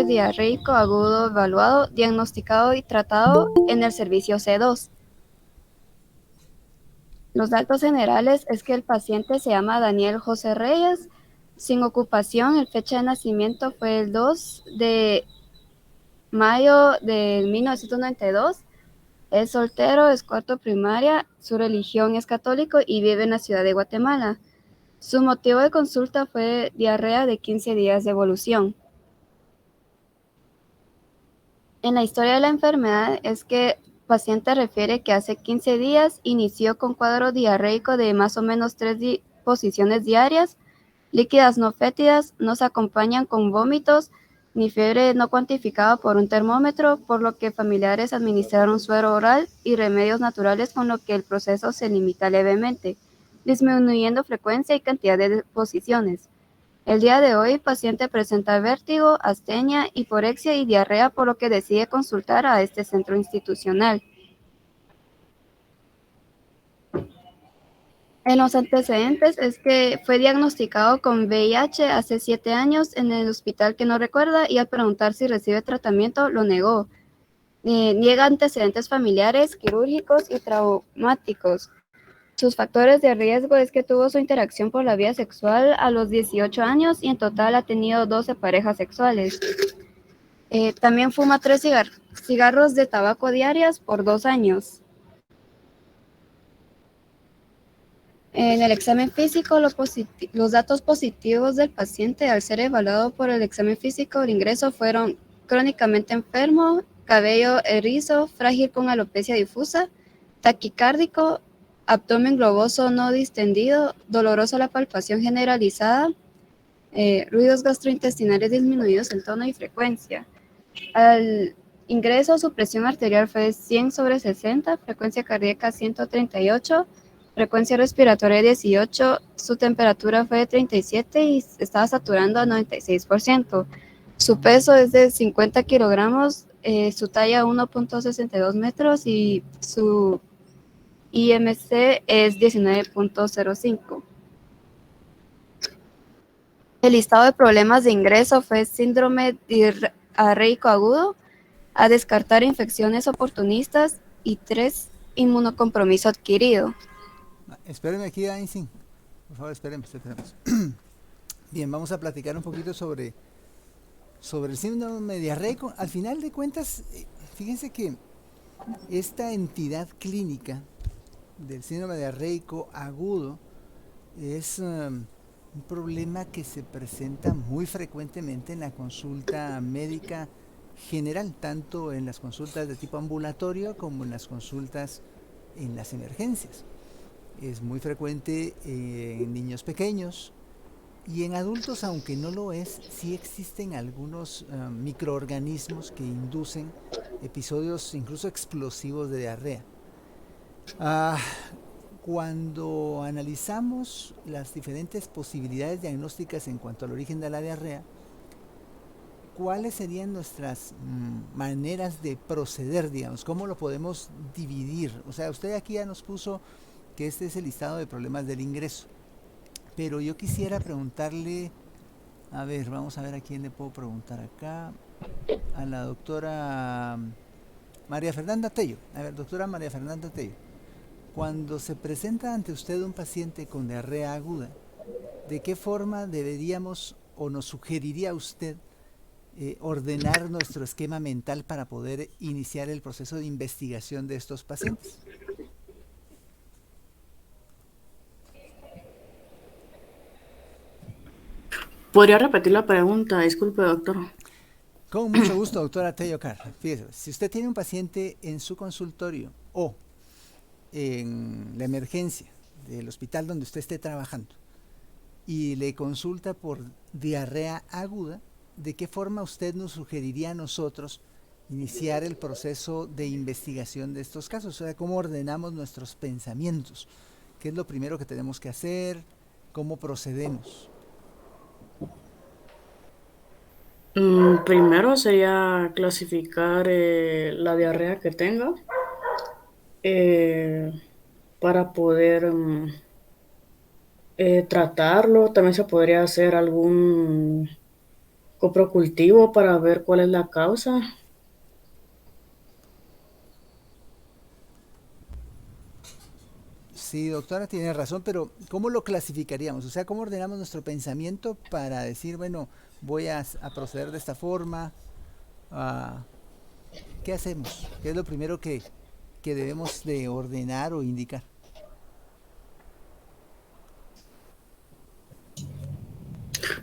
diarreico agudo evaluado, diagnosticado y tratado en el servicio C2. Los datos generales es que el paciente se llama Daniel José Reyes, sin ocupación, el fecha de nacimiento fue el 2 de mayo de 1992, es soltero, es cuarto primaria, su religión es católico y vive en la ciudad de Guatemala. Su motivo de consulta fue diarrea de 15 días de evolución. En la historia de la enfermedad es que el paciente refiere que hace 15 días inició con cuadro diarreico de más o menos 3 posiciones diarias, líquidas no fétidas, no se acompañan con vómitos ni fiebre no cuantificada por un termómetro, por lo que familiares administraron suero oral y remedios naturales con lo que el proceso se limita levemente, disminuyendo frecuencia y cantidad de deposiciones. El día de hoy, el paciente presenta vértigo, astenia, hiporexia y diarrea, por lo que decide consultar a este centro institucional. En los antecedentes es que fue diagnosticado con VIH hace 7 años en el hospital que no recuerda y al preguntar si recibe tratamiento lo negó. Niega antecedentes familiares, quirúrgicos y traumáticos. Sus factores de riesgo es que tuvo su interacción por la vía sexual a los 18 años y en total ha tenido 12 parejas sexuales. También fuma 3 cigarros de tabaco diarias por 2 años. En el examen físico, los datos positivos del paciente al ser evaluado por el examen físico de ingreso fueron crónicamente enfermo, cabello erizo, frágil con alopecia difusa, taquicárdico, abdomen globoso no distendido, doloroso la palpación generalizada, ruidos gastrointestinales disminuidos en tono y frecuencia. Al ingreso, su presión arterial fue 100/60, frecuencia cardíaca 138, frecuencia respiratoria 18, su temperatura fue de 37 y estaba saturando a 96%. Su peso es de 50 kilogramos, su talla 1.62 metros y su IMC es 19.05. El listado de problemas de ingreso fue síndrome diarreico agudo, a descartar infecciones oportunistas y 3, inmunocompromiso adquirido. Espérenme aquí, Einstein. Por favor, espérenme. Bien, vamos a platicar un poquito sobre el síndrome diarreico. Al final de cuentas, fíjense que esta entidad clínica del síndrome diarreico agudo es un problema que se presenta muy frecuentemente en la consulta médica general, tanto en las consultas de tipo ambulatorio como en las consultas en las emergencias. Es muy frecuente en niños pequeños y en adultos, aunque no lo es, sí existen algunos microorganismos que inducen episodios incluso explosivos de diarrea. Ah, Cuando analizamos las diferentes posibilidades diagnósticas en cuanto al origen de la diarrea, ¿cuáles serían nuestras maneras de proceder, digamos? ¿Cómo lo podemos dividir? O sea, usted aquí ya nos puso que este es el listado de problemas del ingreso, pero yo quisiera preguntarle, a ver, vamos a ver a quién le puedo preguntar acá, a la doctora María Fernanda Tello. A ver, doctora María Fernanda Tello, cuando se presenta ante usted un paciente con diarrea aguda, ¿de qué forma deberíamos o nos sugeriría usted ordenar nuestro esquema mental para poder iniciar el proceso de investigación de estos pacientes? ¿Podría repetir la pregunta? Disculpe, doctor. Con mucho gusto, doctora Tello Carr. Fíjese, si usted tiene un paciente en su consultorio o en la emergencia del hospital donde usted esté trabajando y le consulta por diarrea aguda, ¿de qué forma usted nos sugeriría a nosotros iniciar el proceso de investigación de estos casos? O sea, ¿cómo ordenamos nuestros pensamientos? ¿Qué es lo primero que tenemos que hacer? ¿Cómo procedemos? Primero sería clasificar la diarrea que tenga eh, para poder tratarlo. También se podría hacer algún coprocultivo para ver cuál es la causa. Sí, doctora, tiene razón, pero ¿cómo lo clasificaríamos? O sea, ¿cómo ordenamos nuestro pensamiento para decir, bueno, voy a proceder de esta forma? Ah, ¿qué hacemos? ¿Qué es lo primero que debemos de ordenar o indicar?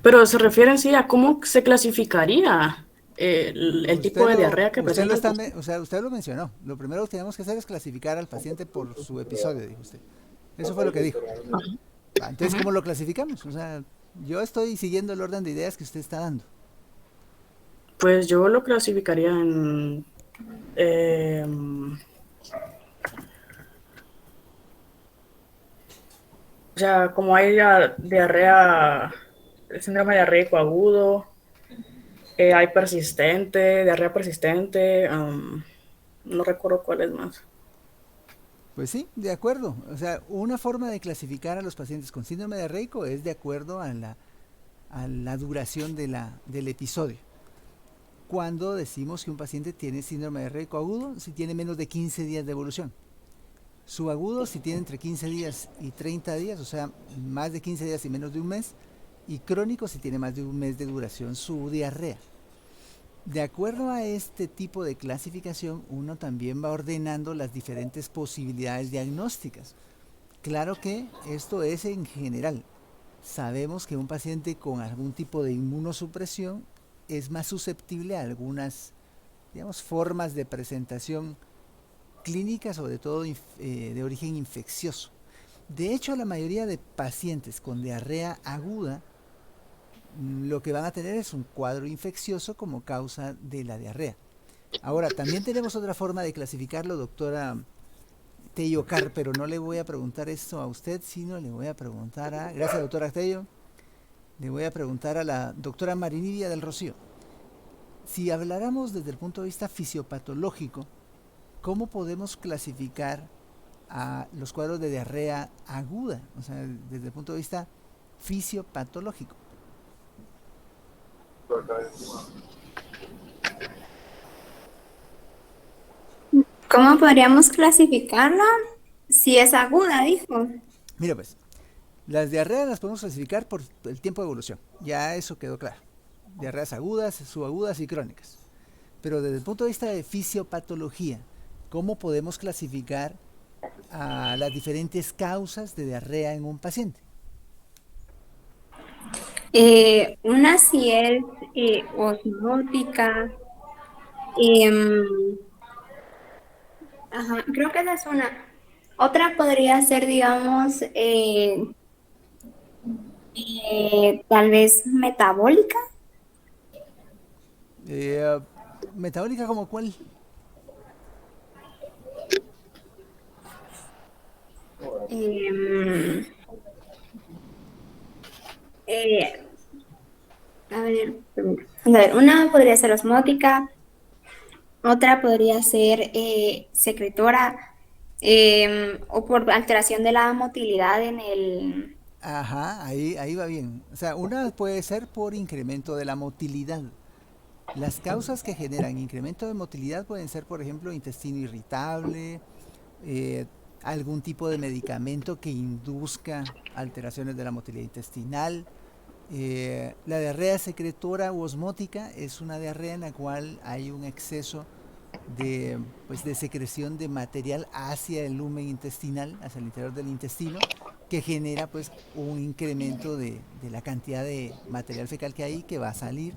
Pero se refiere en sí a cómo se clasificaría el tipo de diarrea que Usted lo presenta el está, paciente. o sea, usted lo mencionó. Lo primero que tenemos que hacer es clasificar al paciente por su episodio, dijo usted. Eso fue lo que dijo. Entonces, ¿cómo lo clasificamos? O sea, yo estoy siguiendo el orden de ideas que usted está dando. Pues yo lo clasificaría en... eh, o sea, como hay diarrea, el síndrome diarreico agudo, hay persistente, diarrea persistente, no recuerdo cuál es más. Pues sí, de acuerdo. O sea, una forma de clasificar a los pacientes con síndrome diarreico es de acuerdo a la duración del episodio. Cuando decimos que un paciente tiene síndrome diarreico agudo, si tiene menos de 15 días de evolución. Subagudo, si tiene entre 15 días y 30 días, o sea, más de 15 días y menos de un mes. Y crónico, si tiene más de un mes de duración su diarrea. De acuerdo a este tipo de clasificación, uno también va ordenando las diferentes posibilidades diagnósticas. Claro que esto es en general. Sabemos que un paciente con algún tipo de inmunosupresión es más susceptible a algunas, digamos, formas de presentación clínica, sobre todo de origen infeccioso. De hecho, la mayoría de pacientes con diarrea aguda lo que van a tener es un cuadro infeccioso como causa de la diarrea. Ahora, también tenemos otra forma de clasificarlo, doctora Tello Car, pero no le voy a preguntar esto a usted, sino le voy a preguntar a... Gracias, doctora Tello. Le voy a preguntar a la doctora Marinivia del Rocío. Si habláramos desde el punto de vista fisiopatológico, ¿cómo podemos clasificar a los cuadros de diarrea aguda? O sea, desde el punto de vista fisiopatológico. ¿Cómo podríamos clasificarla? Si es aguda, dijo. Mira pues, las diarreas las podemos clasificar por el tiempo de evolución. Ya eso quedó claro. Diarreas agudas, subagudas y crónicas. Pero desde el punto de vista de fisiopatología, ¿cómo podemos clasificar a las diferentes causas de diarrea en un paciente? Una si es osmótica. em, ajá, creo que esa es una. Otra podría ser, digamos, tal vez metabólica. Eh, ¿Metabólica como cuál? em, eh, a ver, una podría ser osmótica, otra podría ser secretora, o por alteración de la motilidad en el... Ajá, ahí va bien. O sea, una puede ser por incremento de la motilidad. Las causas que generan incremento de motilidad pueden ser, por ejemplo, intestino irritable, eh, algún tipo de medicamento que induzca alteraciones de la motilidad intestinal. La diarrea secretora u osmótica es una diarrea en la cual hay un exceso de, pues, de secreción de material hacia el lumen intestinal, hacia el interior del intestino, que genera pues un incremento de la cantidad de material fecal que hay que va a salir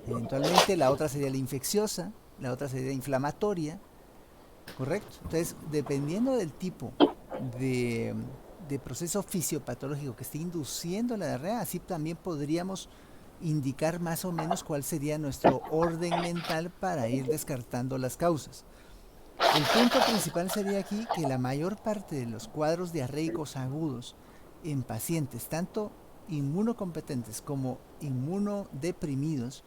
eventualmente. La otra sería la infecciosa, la otra sería inflamatoria, ¿correcto? Entonces, dependiendo del tipo de, de proceso fisiopatológico que esté induciendo la diarrea, así también podríamos indicar más o menos cuál sería nuestro orden mental para ir descartando las causas. El punto principal sería aquí que la mayor parte de los cuadros diarreicos agudos en pacientes, tanto inmunocompetentes como inmunodeprimidos,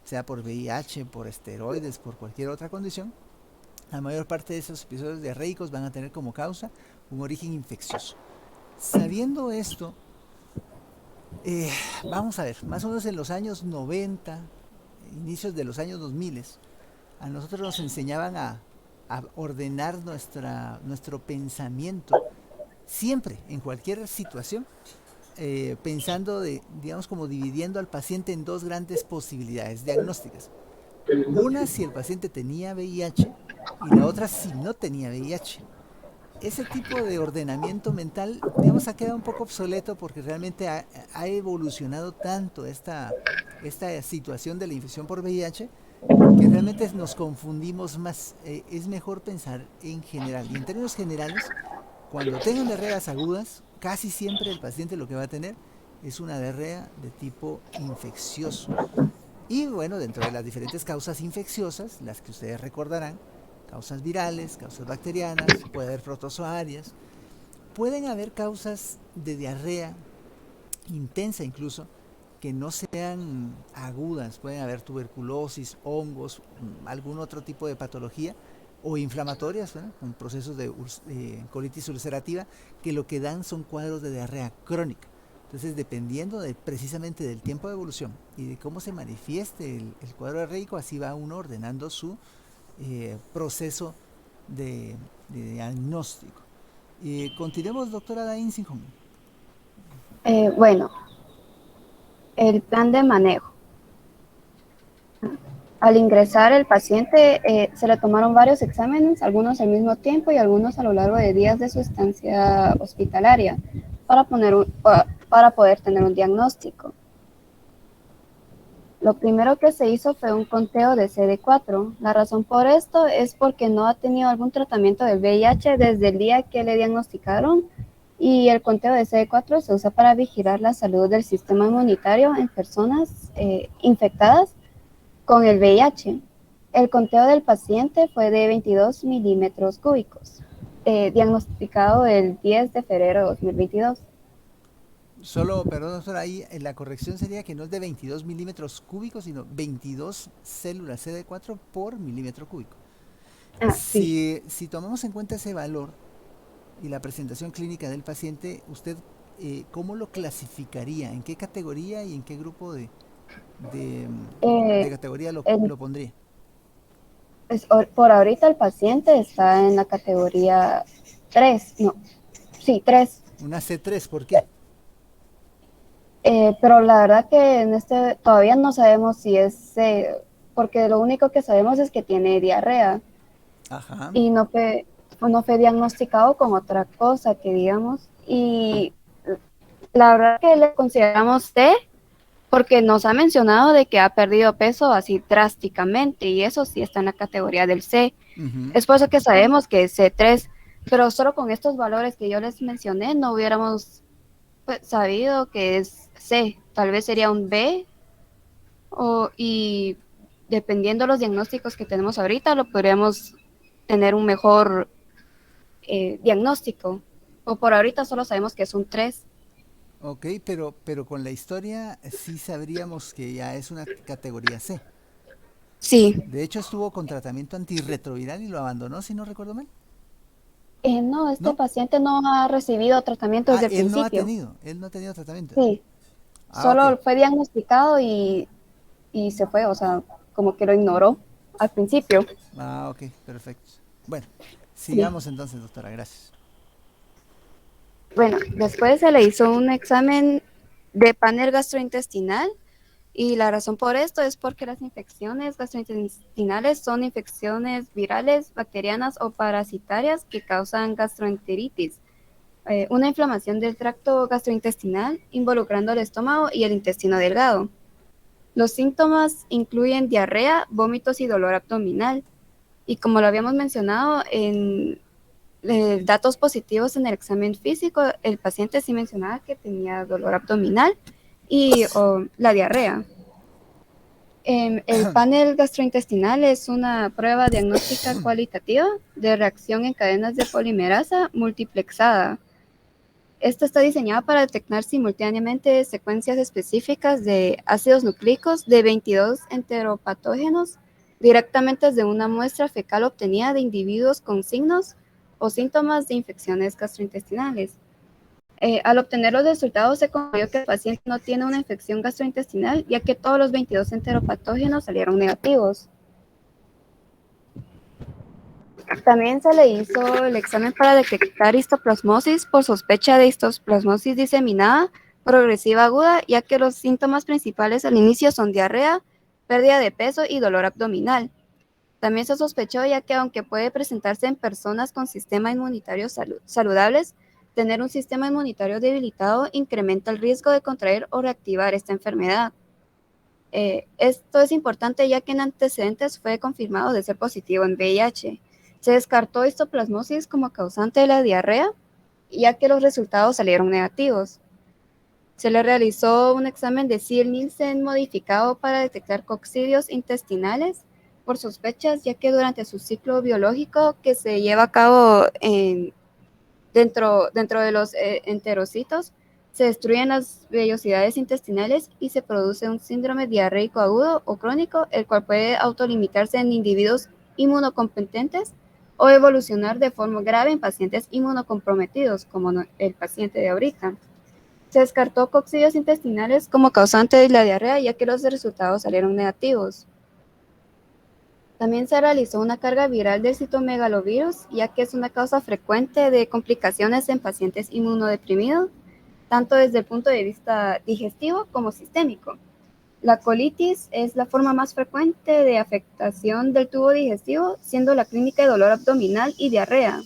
sea por VIH, por esteroides, por cualquier otra condición, la mayor parte de esos episodios diarreicos van a tener como causa un origen infeccioso. Sabiendo esto, vamos a ver, más o menos en los años 90, inicios de los años 2000, a nosotros nos enseñaban a ordenar nuestro pensamiento siempre, en cualquier situación, pensando digamos, como dividiendo al paciente en dos grandes posibilidades diagnósticas. Una si el paciente tenía VIH y la otra si no tenía VIH. Ese tipo de ordenamiento mental, digamos, ha quedado un poco obsoleto porque realmente ha evolucionado tanto esta situación de la infección por VIH que realmente nos confundimos más. Es mejor pensar en general. Y en términos generales, cuando tengan diarreas agudas, casi siempre el paciente lo que va a tener es una diarrea de tipo infeccioso. Y bueno, dentro de las diferentes causas infecciosas, las que ustedes recordarán, causas virales, causas bacterianas, puede haber protozoarias, pueden haber causas de diarrea intensa incluso, que no sean agudas, pueden haber tuberculosis, hongos, algún otro tipo de patología, o inflamatorias, ¿no? Con procesos de colitis ulcerativa, que lo que dan son cuadros de diarrea crónica. Entonces, dependiendo precisamente del tiempo de evolución y de cómo se manifieste el cuadro diarreico, así va uno ordenando su proceso de diagnóstico. Continuemos, doctora Dainsingham. Bueno, el plan de manejo. Al ingresar el paciente, se le tomaron varios exámenes, algunos al mismo tiempo y algunos a lo largo de días de su estancia hospitalaria, para poder tener un diagnóstico. Lo primero que se hizo fue un conteo de CD4. La razón por esto es porque no ha tenido algún tratamiento del VIH desde el día que le diagnosticaron, y el conteo de CD4 se usa para vigilar la salud del sistema inmunitario en personas infectadas con el VIH. El conteo del paciente fue de 22 milímetros cúbicos, diagnosticado el 10 de febrero de 2022. Solo, perdón, doctora, ahí la corrección sería que no es de 22 milímetros cúbicos, sino 22 células CD4 por milímetro cúbico. Sí. Si tomamos en cuenta ese valor y la presentación clínica del paciente, ¿usted cómo lo clasificaría? ¿En qué categoría y en qué grupo de categoría lo pondría? Por ahorita el paciente está en la categoría 3, no, sí, 3. Una C3, ¿por qué? Pero la verdad que en todavía no sabemos si es C, porque lo único que sabemos es que tiene diarrea. Ajá. Y no fue diagnosticado con otra cosa que digamos. Y la verdad que le consideramos C porque nos ha mencionado de que ha perdido peso así drásticamente, y eso sí está en la categoría del C. Es por eso que sabemos que es C3, pero solo con estos valores que yo les mencioné no hubiéramos sabido que es C. Tal vez sería un B, y dependiendo de los diagnósticos que tenemos ahorita, lo podríamos tener un mejor diagnóstico. O por ahorita solo sabemos que es un 3. Ok, pero con la historia sí sabríamos que ya es una categoría C. Sí. De hecho, estuvo con tratamiento antirretroviral y lo abandonó, si no recuerdo mal. No, ¿No? paciente no ha recibido tratamiento desde el él no principio. él no ha tenido tratamiento. Sí, solo Ok. fue diagnosticado y se fue, o sea, como que lo ignoró al principio. Ok, perfecto. Bueno, Sí. sigamos entonces, doctora, gracias. Bueno, después se le hizo un examen de panel gastrointestinal, y la razón por esto es porque las infecciones gastrointestinales son infecciones virales, bacterianas o parasitarias que causan gastroenteritis, una inflamación del tracto gastrointestinal involucrando el estómago y el intestino delgado. Los síntomas incluyen diarrea, vómitos y dolor abdominal. Y como lo habíamos mencionado en datos positivos en el examen físico, el paciente sí mencionaba que tenía dolor abdominal y la diarrea. El panel gastrointestinal es una prueba diagnóstica cualitativa de reacción en cadenas de polimerasa multiplexada. Esta está diseñada para detectar simultáneamente secuencias específicas de ácidos nucleicos de 22 enteropatógenos directamente desde una muestra fecal obtenida de individuos con signos o síntomas de infecciones gastrointestinales. Al obtener los resultados se concluyó que el paciente no tiene una infección gastrointestinal, ya que todos los 22 enteropatógenos salieron negativos. También se le hizo el examen para detectar histoplasmosis por sospecha de histoplasmosis diseminada progresiva aguda, ya que los síntomas principales al inicio son diarrea, pérdida de peso y dolor abdominal. También se sospechó, ya que aunque puede presentarse en personas con sistema inmunitario saludables, tener un sistema inmunitario debilitado incrementa el riesgo de contraer o reactivar esta enfermedad. Esto es importante, ya que en antecedentes fue confirmado de ser positivo en VIH. Se descartó histoplasmosis como causante de la diarrea, ya que los resultados salieron negativos. Se le realizó un examen de Ziel-Nielsen modificado para detectar coccidios intestinales por sospechas, ya que durante su ciclo biológico que se lleva a cabo dentro de los enterocitos, se destruyen las vellosidades intestinales y se produce un síndrome diarreico agudo o crónico, el cual puede autolimitarse en individuos inmunocompetentes o evolucionar de forma grave en pacientes inmunocomprometidos, como el paciente de ahorita. Se descartó coccidios intestinales como causante de la diarrea, ya que los resultados salieron negativos. También se realizó una carga viral del citomegalovirus, ya que es una causa frecuente de complicaciones en pacientes inmunodeprimidos, tanto desde el punto de vista digestivo como sistémico. La colitis es la forma más frecuente de afectación del tubo digestivo, siendo la clínica de dolor abdominal y diarrea,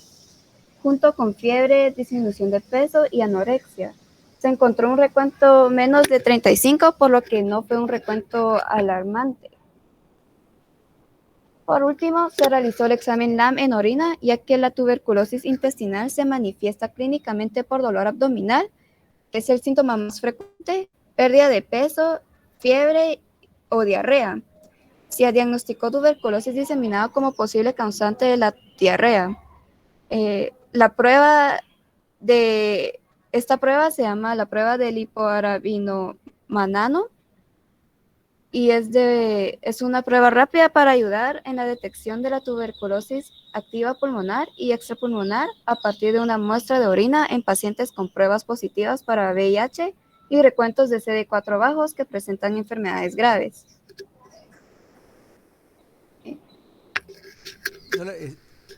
junto con fiebre, disminución de peso y anorexia. Se encontró un recuento menos de 35, por lo que no fue un recuento alarmante. Por último, se realizó el examen LAM en orina, ya que la tuberculosis intestinal se manifiesta clínicamente por dolor abdominal, que es el síntoma más frecuente, pérdida de peso, fiebre o diarrea. Se diagnosticó tuberculosis diseminada como posible causante de la diarrea. Esta prueba se llama la prueba del hipoarabinomanano y es una prueba rápida para ayudar en la detección de la tuberculosis activa pulmonar y extrapulmonar a partir de una muestra de orina en pacientes con pruebas positivas para VIH y recuentos de CD4 bajos que presentan enfermedades graves.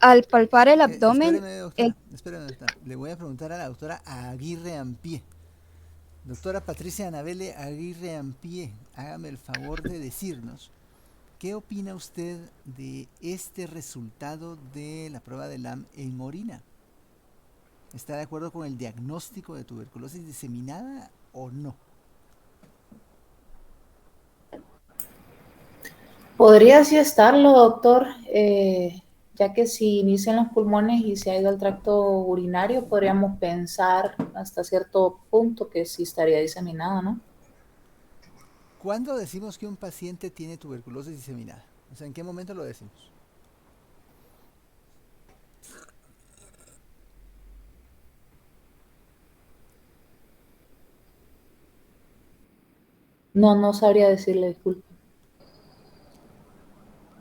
Al palpar el abdomen... Espéreme, doctora. Le voy a preguntar a la doctora Aguirre Ampie. Doctora Patricia Anabele Aguirre Ampie, hágame el favor de decirnos, ¿qué opina usted de este resultado de la prueba de LAM en orina? ¿Está de acuerdo con el diagnóstico de tuberculosis diseminada o no? Podría sí estarlo, doctor, ya que si inicia en los pulmones y se ha ido al tracto urinario, podríamos pensar hasta cierto punto que sí estaría diseminado, ¿no? ¿Cuándo decimos que un paciente tiene tuberculosis diseminada? O sea, ¿en qué momento lo decimos? No sabría decirle, disculpe.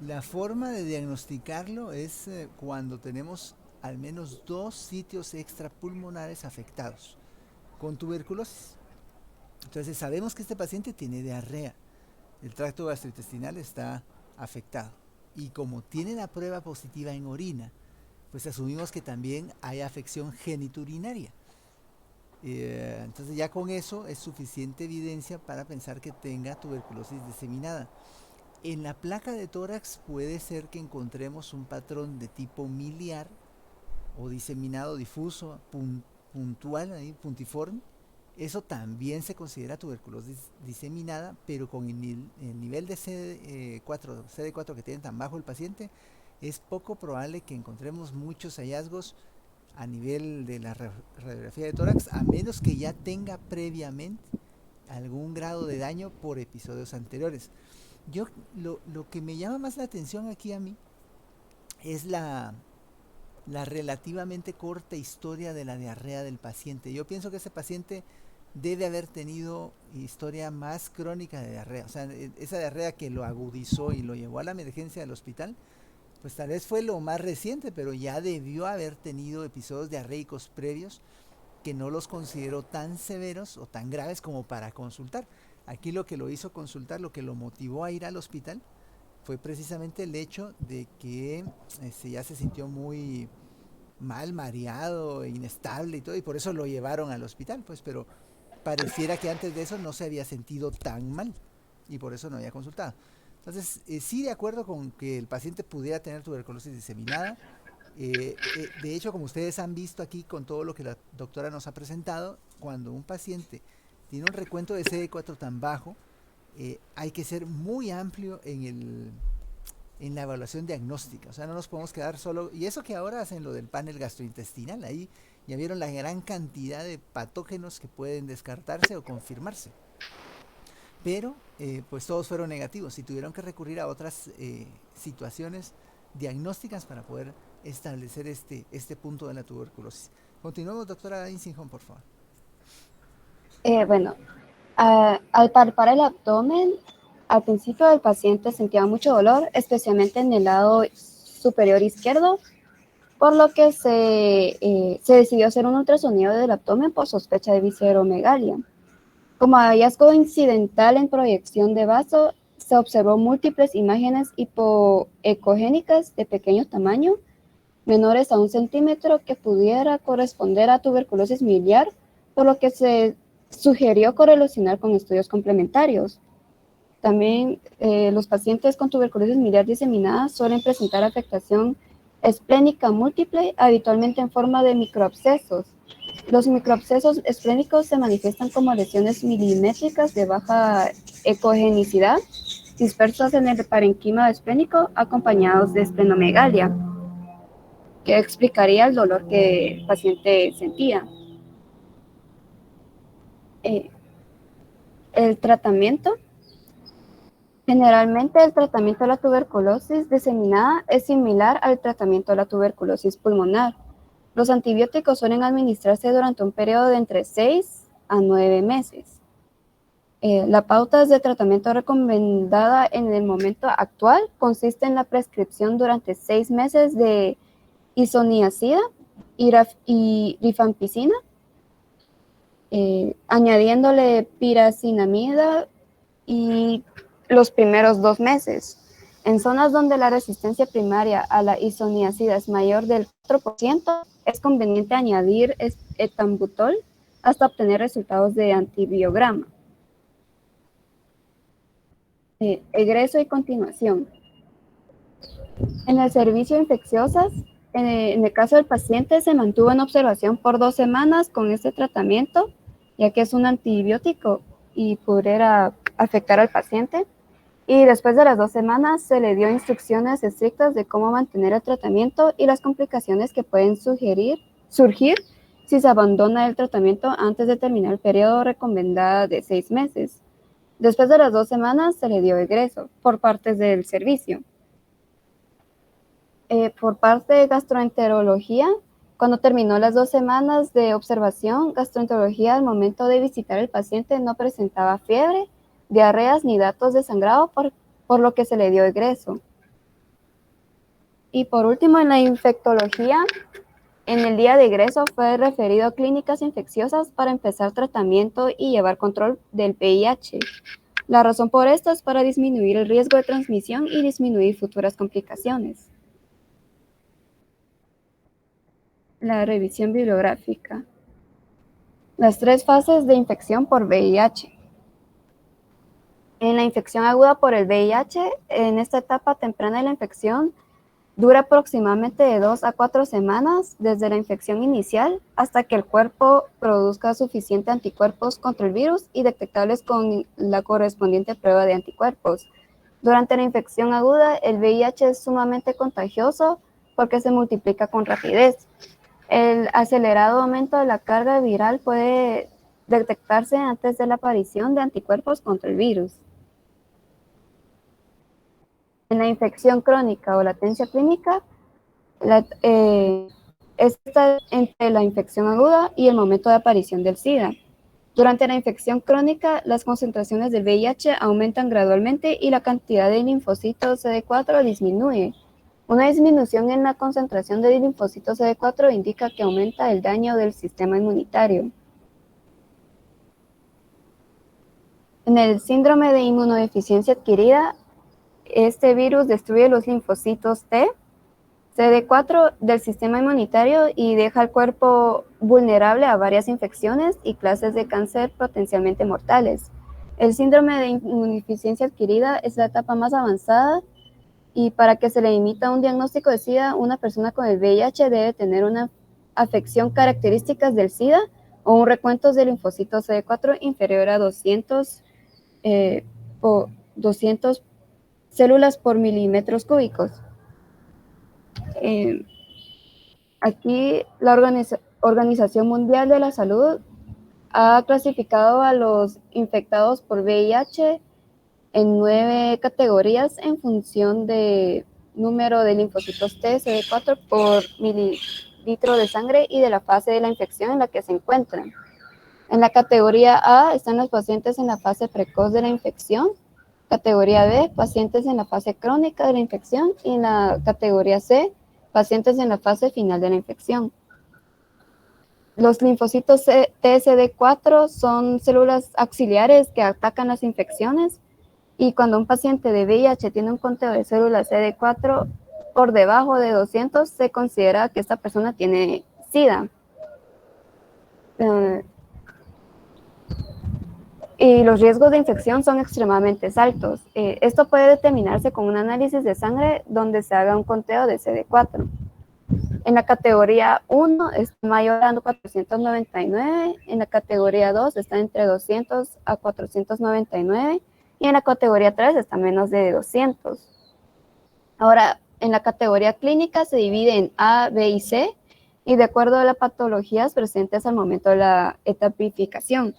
La forma de diagnosticarlo es cuando tenemos al menos 2 sitios extrapulmonares afectados con tuberculosis. Entonces sabemos que este paciente tiene diarrea, el tracto gastrointestinal está afectado y como tiene la prueba positiva en orina, pues asumimos que también hay afección genitourinaria. Entonces ya con eso es suficiente evidencia para pensar que tenga tuberculosis diseminada. En la placa de tórax puede ser que encontremos un patrón de tipo miliar o diseminado difuso, puntual, puntiforme. Eso también se considera tuberculosis diseminada, pero con el nivel de CD4 que tiene tan bajo el paciente, es poco probable que encontremos muchos hallazgos a nivel de la radiografía de tórax, a menos que ya tenga previamente algún grado de daño por episodios anteriores. Lo que me llama más la atención aquí a mí es la relativamente corta historia de la diarrea del paciente. Yo pienso que ese paciente debe haber tenido historia más crónica de diarrea, o sea, esa diarrea que lo agudizó y lo llevó a la emergencia del hospital, pues tal vez fue lo más reciente, pero ya debió haber tenido episodios diarreicos previos que no los consideró tan severos o tan graves como para consultar. Aquí lo que lo hizo consultar, lo que lo motivó a ir al hospital, fue precisamente el hecho de que ya se sintió muy mal, mareado, inestable y todo, y por eso lo llevaron al hospital, pues, pero pareciera que antes de eso no se había sentido tan mal y por eso no había consultado. Entonces, sí, de acuerdo con que el paciente pudiera tener tuberculosis diseminada. De hecho, como ustedes han visto aquí con todo lo que la doctora nos ha presentado, cuando un paciente tiene un recuento de CD4 tan bajo, hay que ser muy amplio en la evaluación diagnóstica. O sea, no nos podemos quedar solo, y eso que ahora hacen lo del panel gastrointestinal, ahí ya vieron la gran cantidad de patógenos que pueden descartarse o confirmarse. Pero, pues todos fueron negativos y tuvieron que recurrir a otras situaciones diagnósticas para poder establecer este punto de la tuberculosis. Continuemos, doctora Einsingham, por favor. Bueno, al palpar el abdomen, al principio el paciente sentía mucho dolor, especialmente en el lado superior izquierdo, por lo que se decidió hacer un ultrasonido del abdomen por sospecha de visceromegalia. Como hallazgo incidental en proyección de vaso, se observó múltiples imágenes hipoecogénicas de pequeño tamaño, menores a 1 centímetro, que pudiera corresponder a tuberculosis miliar, por lo que se sugirió correlacionar con estudios complementarios. También los pacientes con tuberculosis miliar diseminada suelen presentar afectación esplénica múltiple, habitualmente en forma de microabscesos. Los microabscesos esplénicos se manifiestan como lesiones milimétricas de baja ecogenicidad, dispersas en el parenquima esplénico, acompañados de esplenomegalia, que explicaría el dolor que el paciente sentía. El tratamiento. Generalmente el tratamiento de la tuberculosis diseminada es similar al tratamiento de la tuberculosis pulmonar. Los antibióticos suelen administrarse durante un periodo de entre 6 a 9 meses. La pauta de tratamiento recomendada en el momento actual consiste en la prescripción durante 6 meses de isoniazida y rifampicina, añadiéndole piracinamida y los primeros 2 meses. En zonas donde la resistencia primaria a la isoniazida es mayor del 4%, es conveniente añadir etambutol hasta obtener resultados de antibiograma. Egreso y continuación. En el servicio de infecciosas, en el caso del paciente, se mantuvo en observación por 2 semanas con este tratamiento, ya que es un antibiótico y pudiera afectar al paciente. Y después de las 2 semanas se le dio instrucciones estrictas de cómo mantener el tratamiento y las complicaciones que pueden surgir si se abandona el tratamiento antes de terminar el periodo recomendado de 6 meses. Después de las 2 semanas se le dio egreso por partes del servicio. Por parte de gastroenterología, cuando terminó las 2 semanas de observación, gastroenterología al momento de visitar el paciente no presentaba fiebre, diarreas ni datos de sangrado, por lo que se le dio egreso. Y por último, en la infectología, en el día de egreso fue referido a clínicas infecciosas para empezar tratamiento y llevar control del VIH. La razón por esto es para disminuir el riesgo de transmisión y disminuir futuras complicaciones. La revisión bibliográfica. Las 3 fases de infección por VIH. En la infección aguda por el VIH, en esta etapa temprana de la infección, dura aproximadamente de 2 a 4 semanas desde la infección inicial hasta que el cuerpo produzca suficiente anticuerpos contra el virus y detectables con la correspondiente prueba de anticuerpos. Durante la infección aguda, el VIH es sumamente contagioso porque se multiplica con rapidez. El acelerado aumento de la carga viral puede detectarse antes de la aparición de anticuerpos contra el virus. En la infección crónica o latencia clínica, está entre la infección aguda y el momento de aparición del SIDA. Durante la infección crónica, las concentraciones del VIH aumentan gradualmente y la cantidad de linfocitos CD4 disminuye. Una disminución en la concentración de linfocitos CD4 indica que aumenta el daño del sistema inmunitario. En el síndrome de inmunodeficiencia adquirida, este virus destruye los linfocitos T, CD4 del sistema inmunitario y deja al cuerpo vulnerable a varias infecciones y clases de cáncer potencialmente mortales. El síndrome de inmunodeficiencia adquirida es la etapa más avanzada y para que se le emita un diagnóstico de SIDA, una persona con el VIH debe tener una afección características del SIDA o un recuento de linfocitos CD4 inferior a 200 células por milímetros cúbicos. Aquí la Organización Mundial de la Salud ha clasificado a los infectados por VIH en 9 categorías en función de número de linfocitos T, CD4 por mililitro de sangre y de la fase de la infección en la que se encuentran. En la categoría A están los pacientes en la fase precoz de la infección, categoría B, pacientes en la fase crónica de la infección y en la categoría C, pacientes en la fase final de la infección. Los linfocitos TCD4 son células auxiliares que atacan las infecciones y cuando un paciente de VIH tiene un conteo de células CD4 por debajo de 200, se considera que esta persona tiene SIDA. Y los riesgos de infección son extremadamente altos. Esto puede determinarse con un análisis de sangre donde se haga un conteo de CD4. En la categoría 1 es mayor a 499, en la categoría 2 está entre 200 a 499 y en la categoría 3 está menos de 200. Ahora, en la categoría clínica se divide en A, B y C y de acuerdo a las patologías presentes al momento de la etapificación.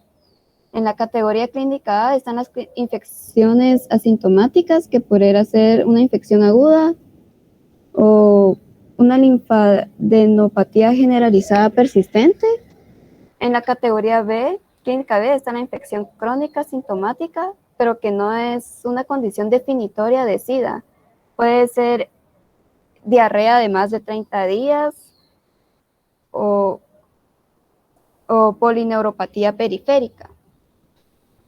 En la categoría clínica A están las infecciones asintomáticas, que podría ser una infección aguda o una linfadenopatía generalizada persistente. En la categoría B, clínica B, está la infección crónica sintomática, pero que no es una condición definitoria de SIDA. Puede ser diarrea de más de 30 días o polineuropatía periférica.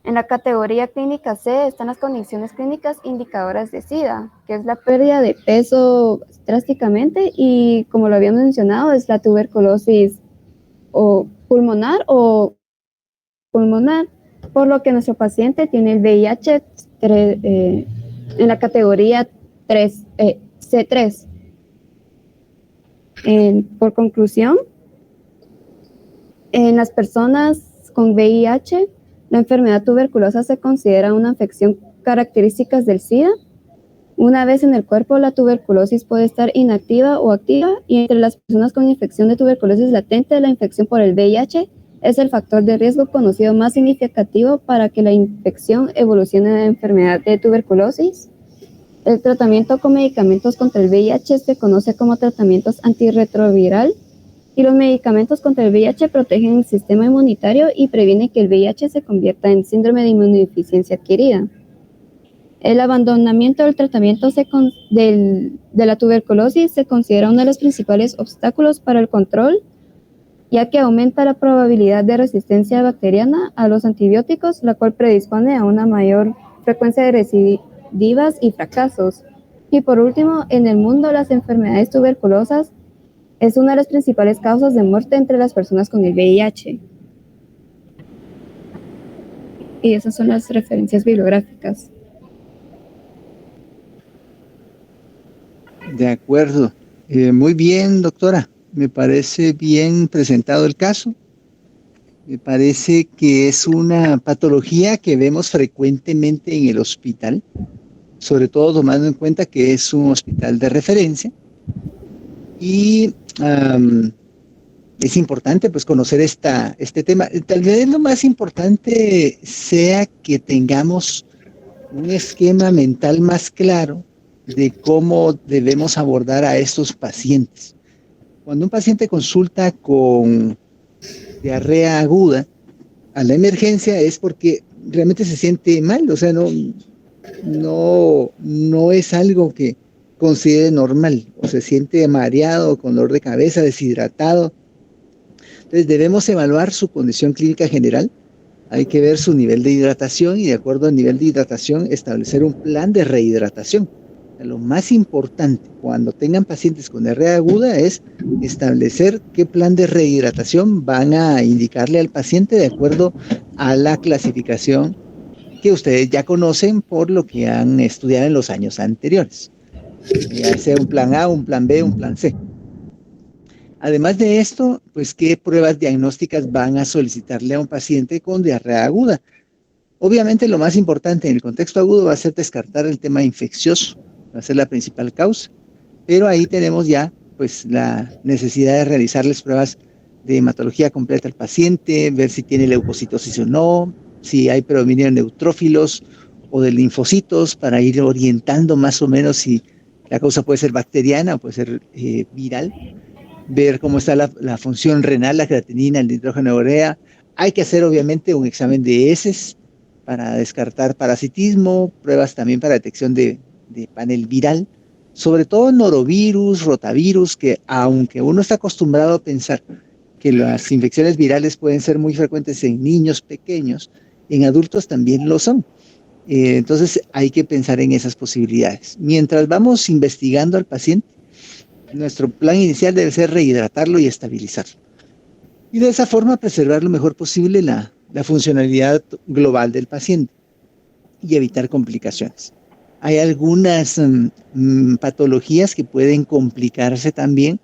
En la categoría clínica C están las condiciones clínicas indicadoras de SIDA, que es la pérdida de peso drásticamente y, como lo habíamos mencionado, es la tuberculosis pulmonar, por lo que nuestro paciente tiene el VIH en la categoría C3. Por conclusión, en las personas con VIH, la enfermedad tuberculosa se considera una infección característica del SIDA. Una vez en el cuerpo, la tuberculosis puede estar inactiva o activa, y entre las personas con infección de tuberculosis latente, la infección por el VIH es el factor de riesgo conocido más significativo para que la infección evolucione a enfermedad de tuberculosis. El tratamiento con medicamentos contra el VIH se conoce como tratamientos antirretroviral, y los medicamentos contra el VIH protegen el sistema inmunitario y previenen que el VIH se convierta en síndrome de inmunodeficiencia adquirida. El abandonamiento del tratamiento de la tuberculosis se considera uno de los principales obstáculos para el control, ya que aumenta la probabilidad de resistencia bacteriana a los antibióticos, la cual predispone a una mayor frecuencia de recidivas y fracasos. Y por último, en el mundo, las enfermedades tuberculosas es una de las principales causas de muerte entre las personas con el VIH. Y esas son las referencias bibliográficas. De acuerdo. Muy bien, doctora. Me parece bien presentado el caso. Me parece que es una patología que vemos frecuentemente en el hospital, sobre todo tomando en cuenta que es un hospital de referencia. Y es importante pues conocer este tema. Tal vez lo más importante sea que tengamos un esquema mental más claro de cómo debemos abordar a estos pacientes. Cuando un paciente consulta con diarrea aguda a la emergencia es porque realmente se siente mal, o sea, no es algo que considere normal o se siente mareado, con dolor de cabeza, deshidratado. Entonces debemos evaluar su condición clínica general. Hay que ver su nivel de hidratación y de acuerdo al nivel de hidratación establecer un plan de rehidratación. Lo más importante cuando tengan pacientes con diarrea aguda es establecer qué plan de rehidratación van a indicarle al paciente de acuerdo a la clasificación que ustedes ya conocen por lo que han estudiado en los años anteriores. Ya sea un plan A, un plan B, un plan C. Además de esto, pues, ¿qué pruebas diagnósticas van a solicitarle a un paciente con diarrea aguda? Obviamente lo más importante en el contexto agudo va a ser descartar el tema infeccioso, va a ser la principal causa, pero ahí tenemos ya pues la necesidad de realizarles pruebas de hematología completa al paciente, ver si tiene leucocitosis o no, si hay predominio de neutrófilos o de linfocitos para ir orientando más o menos si la causa puede ser bacteriana o puede ser viral, ver cómo está la función renal, la creatinina, el nitrógeno de urea. Hay que hacer obviamente un examen de heces para descartar parasitismo, pruebas también para detección de panel viral, sobre todo norovirus, rotavirus, que aunque uno está acostumbrado a pensar que las infecciones virales pueden ser muy frecuentes en niños pequeños, en adultos también lo son. Entonces hay que pensar en esas posibilidades. Mientras vamos investigando al paciente, nuestro plan inicial debe ser rehidratarlo y estabilizarlo. Y de esa forma preservar lo mejor posible la funcionalidad global del paciente y evitar complicaciones. Hay algunas patologías que pueden complicarse también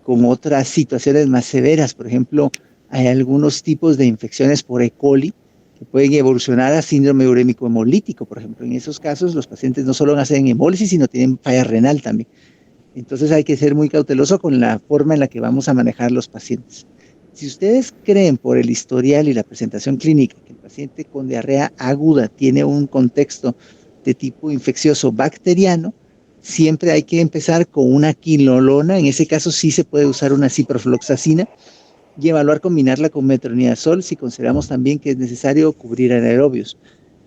con otras situaciones más severas. Por ejemplo, hay algunos tipos de infecciones por E. coli que pueden evolucionar a síndrome urémico hemolítico, por ejemplo. En esos casos los pacientes no solo hacen hemólisis, sino tienen falla renal también. Entonces hay que ser muy cauteloso con la forma en la que vamos a manejar los pacientes. Si ustedes creen por el historial y la presentación clínica que el paciente con diarrea aguda tiene un contexto de tipo infeccioso bacteriano, siempre hay que empezar con una quinolona. En ese caso sí se puede usar una ciprofloxacina y evaluar combinarla con metronidazol si consideramos también que es necesario cubrir anaerobios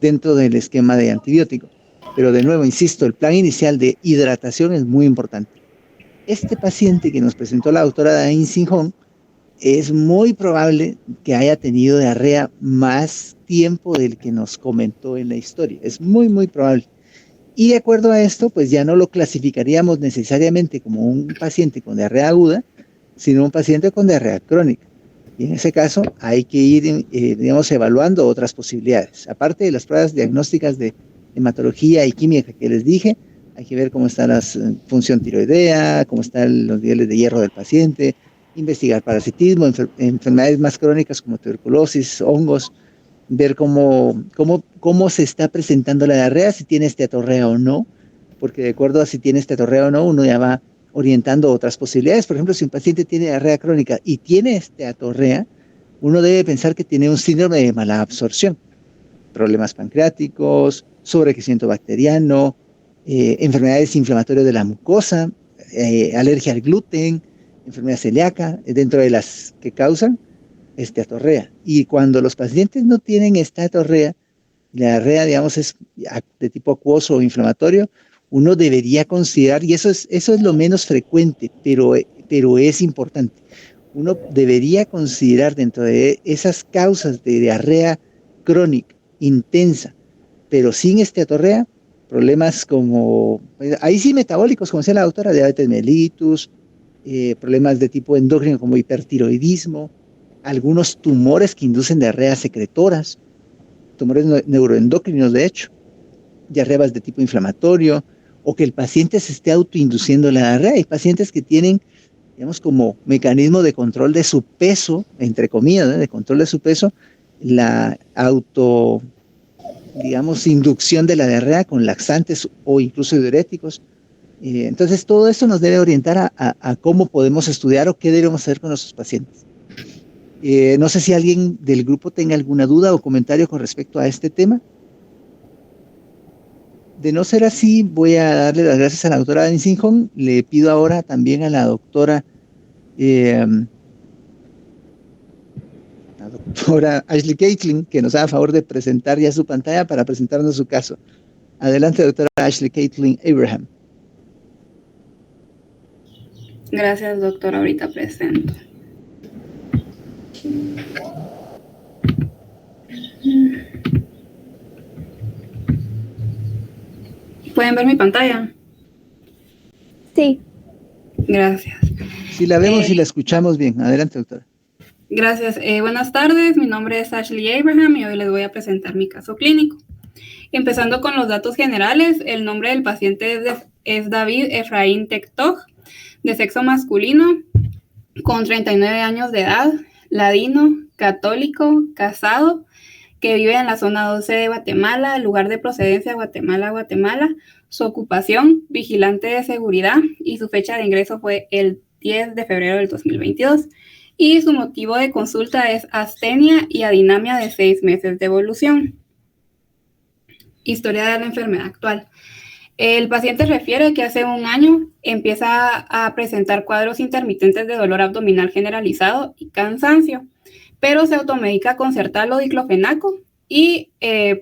dentro del esquema de antibiótico. Pero de nuevo, insisto, el plan inicial de hidratación es muy importante. Este paciente que nos presentó la doctora Dain Sinjón es muy probable que haya tenido diarrea más tiempo del que nos comentó en la historia. Es muy, muy probable. Y de acuerdo a esto, pues ya no lo clasificaríamos necesariamente como un paciente con diarrea aguda, sino un paciente con diarrea crónica. Y en ese caso hay que ir, digamos, evaluando otras posibilidades. Aparte de las pruebas diagnósticas de hematología y química que les dije, hay que ver cómo está la función tiroidea, cómo están los niveles de hierro del paciente, investigar parasitismo, enfermedades más crónicas como tuberculosis, hongos, ver cómo se está presentando la diarrea, si tiene esteatorrea o no, porque de acuerdo a si tiene esteatorrea o no, uno ya va orientando otras posibilidades. Por ejemplo, si un paciente tiene diarrea crónica y tiene esteatorrea, uno debe pensar que tiene un síndrome de mala absorción, problemas pancreáticos, sobrecrecimiento bacteriano, enfermedades inflamatorias de la mucosa, alergia al gluten, enfermedad celíaca, dentro de las que causan esteatorrea. Y cuando los pacientes no tienen esteatorrea, la diarrea, digamos, es de tipo acuoso o inflamatorio, uno debería considerar, y eso es lo menos frecuente, pero es importante, uno debería considerar dentro de esas causas de diarrea crónica, intensa, pero sin esteatorrea, problemas como, ahí sí metabólicos, como decía la doctora, diabetes mellitus, problemas de tipo endocrino como hipertiroidismo, algunos tumores que inducen diarreas secretoras, tumores neuroendocrinos de hecho, diarreas de tipo inflamatorio, o que el paciente se esté autoinduciendo la diarrea. Hay pacientes que tienen, digamos, como mecanismo de control de su peso, entre comillas, de control de su peso, la digamos, inducción de la diarrea con laxantes o incluso diuréticos. Entonces, todo esto nos debe orientar a cómo podemos estudiar o qué debemos hacer con nuestros pacientes. No sé si alguien del grupo tenga alguna duda o comentario con respecto a este tema. De no ser así, voy a darle las gracias a la doctora Dain Sinjón. Le pido ahora también a la doctora Ashley Caitlin que nos haga favor de presentar ya su pantalla para presentarnos su caso. Adelante, doctora Ashley Caitlin Abraham. Gracias, doctor. Ahorita presento. ¿Pueden ver mi pantalla? Sí. Gracias. Si la vemos y la escuchamos bien. Adelante, doctora. Gracias. Buenas tardes. Mi nombre es Ashley Abraham y hoy les voy a presentar mi caso clínico. Empezando con los datos generales, el nombre del paciente es David Efraín Tektoj, de sexo masculino, con 39 años de edad, ladino, católico, casado, que vive en la zona 12 de Guatemala, lugar de procedencia Guatemala, Guatemala. Su ocupación, vigilante de seguridad, y su fecha de ingreso fue el 10 de febrero del 2022. Y su motivo de consulta es astenia y adinamia de 6 meses de evolución. Historia de la enfermedad actual. El paciente refiere que hace un año empieza a presentar cuadros intermitentes de dolor abdominal generalizado y cansancio, pero se automedica con Sertal o diclofenaco y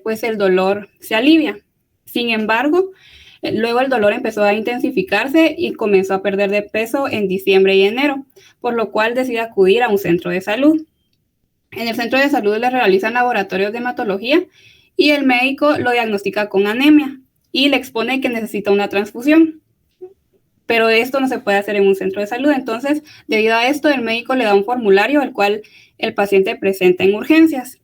pues el dolor se alivia. Sin embargo, luego el dolor empezó a intensificarse y comenzó a perder de peso en diciembre y enero, por lo cual decide acudir a un centro de salud. En el centro de salud le realizan laboratorios de hematología y el médico lo diagnostica con anemia y le expone que necesita una transfusión. Pero esto no se puede hacer en un centro de salud. Entonces, debido a esto, el médico le da un formulario el cual el paciente presenta en urgencias.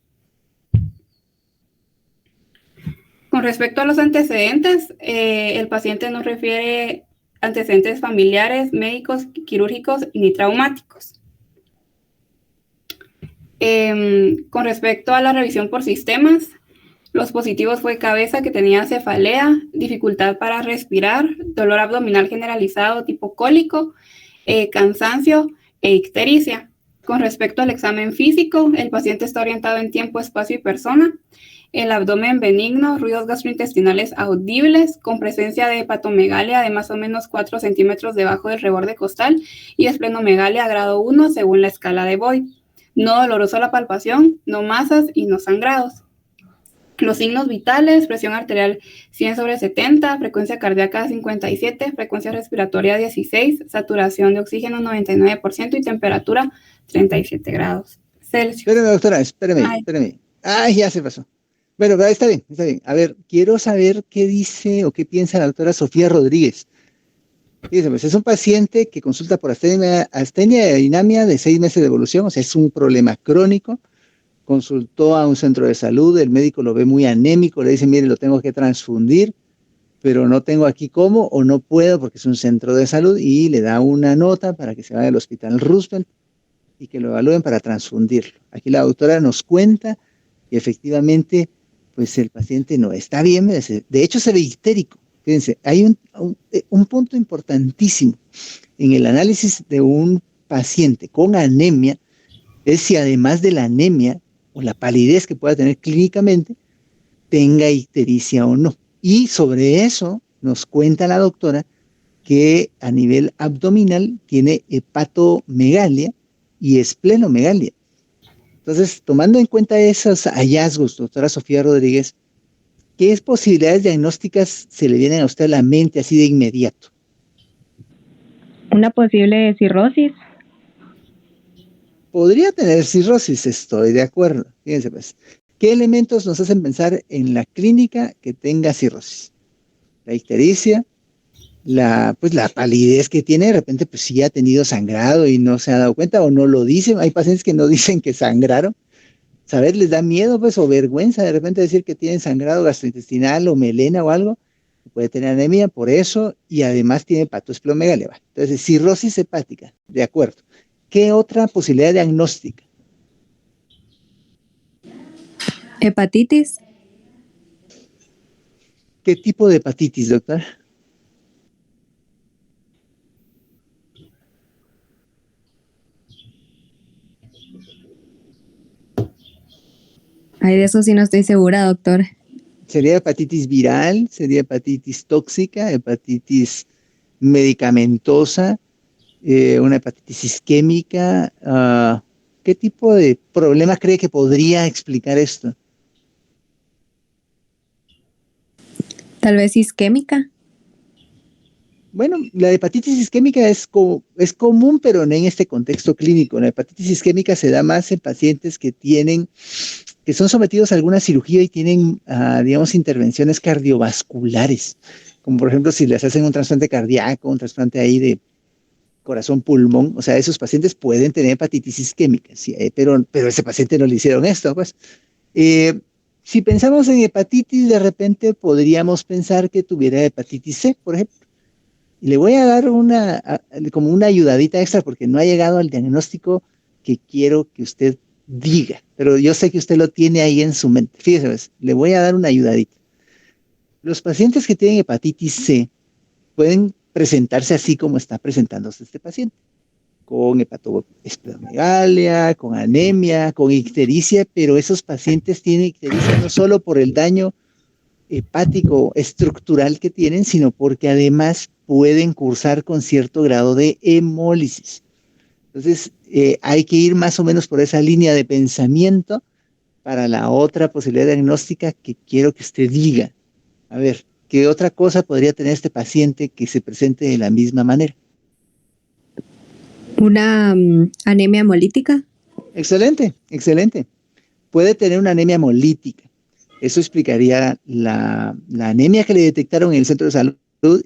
Con respecto a los antecedentes, el paciente nos refiere antecedentes familiares, médicos, quirúrgicos ni traumáticos. Con respecto a la revisión por sistemas, los positivos fue cabeza que tenía cefalea, dificultad para respirar, dolor abdominal generalizado tipo cólico, cansancio e ictericia. Con respecto al examen físico, el paciente está orientado en tiempo, espacio y persona. El abdomen benigno, ruidos gastrointestinales audibles, con presencia de hepatomegalia de más o menos 4 centímetros debajo del reborde costal y esplenomegalia grado 1 según la escala de Boyd. No doloroso a la palpación, no masas y no sangrados. Los signos vitales, presión arterial 100/70, frecuencia cardíaca 57, frecuencia respiratoria 16, saturación de oxígeno 99% y temperatura 37 grados Celsius. Espérame, doctora, espérame. Ay, ya se pasó. Bueno, pero está bien, está bien. A ver, quiero saber qué dice o qué piensa la doctora Sofía Rodríguez. Fíjese, pues es un paciente que consulta por astenia y adinamia de 6 meses de evolución, o sea, es un problema crónico. Consultó a un centro de salud, el médico lo ve muy anémico, le dice, mire, lo tengo que transfundir, pero no tengo aquí cómo o no puedo porque es un centro de salud, y le da una nota para que se vaya al hospital Roosevelt y que lo evalúen para transfundirlo. Aquí la doctora nos cuenta que efectivamente pues el paciente no está bien, de hecho se ve histérico. Fíjense, hay un punto importantísimo en el análisis de un paciente con anemia, es si además de la anemia o la palidez que pueda tener clínicamente, tenga ictericia o no. Y sobre eso nos cuenta la doctora que a nivel abdominal tiene hepatomegalia y esplenomegalia. Entonces, tomando en cuenta esos hallazgos, doctora Sofía Rodríguez, ¿qué posibilidades diagnósticas se le vienen a usted a la mente así de inmediato? Una posible cirrosis. Podría tener cirrosis, estoy de acuerdo. Fíjense pues, ¿qué elementos nos hacen pensar en la clínica que tenga cirrosis? La ictericia, la palidez que tiene, de repente pues sí ha tenido sangrado y no se ha dado cuenta o no lo dicen. Hay pacientes que no dicen que sangraron. ¿Saber? Les da miedo pues o vergüenza de repente decir que tienen sangrado gastrointestinal o melena o algo. Puede tener anemia por eso y además tiene hepatoesplenomegalia. Entonces, cirrosis hepática, de acuerdo. ¿Qué otra posibilidad diagnóstica? Hepatitis. ¿Qué tipo de hepatitis, doctora? Ay, de eso sí no estoy segura, doctor. ¿Sería hepatitis viral? ¿Sería hepatitis tóxica? ¿Hepatitis medicamentosa? ¿Una hepatitis isquémica? ¿Qué tipo de problema cree que podría explicar esto? Tal vez isquémica. Bueno, la hepatitis isquémica es común, pero no en este contexto clínico. La hepatitis isquémica se da más en pacientes que son sometidos a alguna cirugía y tienen, digamos, intervenciones cardiovasculares, como por ejemplo si les hacen un trasplante cardíaco, un trasplante ahí de corazón-pulmón. O sea, esos pacientes pueden tener hepatitis isquémica, sí, pero ese paciente no le hicieron esto, pues. Si pensamos en hepatitis, de repente podríamos pensar que tuviera hepatitis C, por ejemplo. Y le voy a dar como una ayudadita extra porque no ha llegado al diagnóstico que quiero que usted diga, pero yo sé que usted lo tiene ahí en su mente. Fíjese, pues, le voy a dar una ayudadita. Los pacientes que tienen hepatitis C pueden presentarse así como está presentándose este paciente, con hepatosplenomegalia, con anemia, con ictericia, pero esos pacientes tienen ictericia no solo por el daño hepático estructural que tienen, sino porque además pueden cursar con cierto grado de hemólisis. Entonces, hay que ir más o menos por esa línea de pensamiento para la otra posibilidad diagnóstica que quiero que usted diga. A ver, ¿qué otra cosa podría tener este paciente que se presente de la misma manera? ¿Una anemia hemolítica? Excelente, excelente. Puede tener una anemia hemolítica. Eso explicaría la anemia que le detectaron en el centro de salud